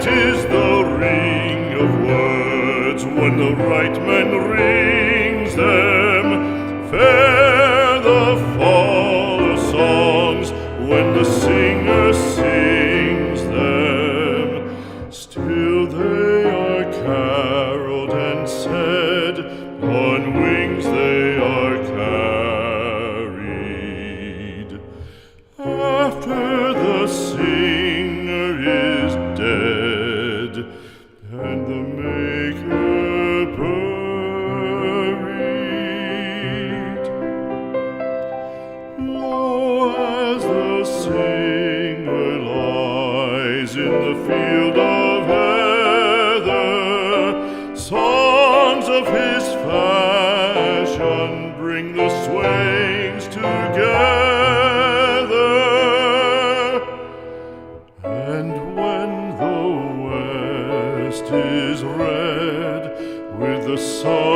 Sweet is the ring of words when the right man rings them. Fair the fall of songs when the singer sings them. Still they are caroled and said, on wings they are carried. After the singer is dead and the maker buried, lo, as the singer lies in the field of heather, songs of his fashion bring the swains together. And when the west is red with the sun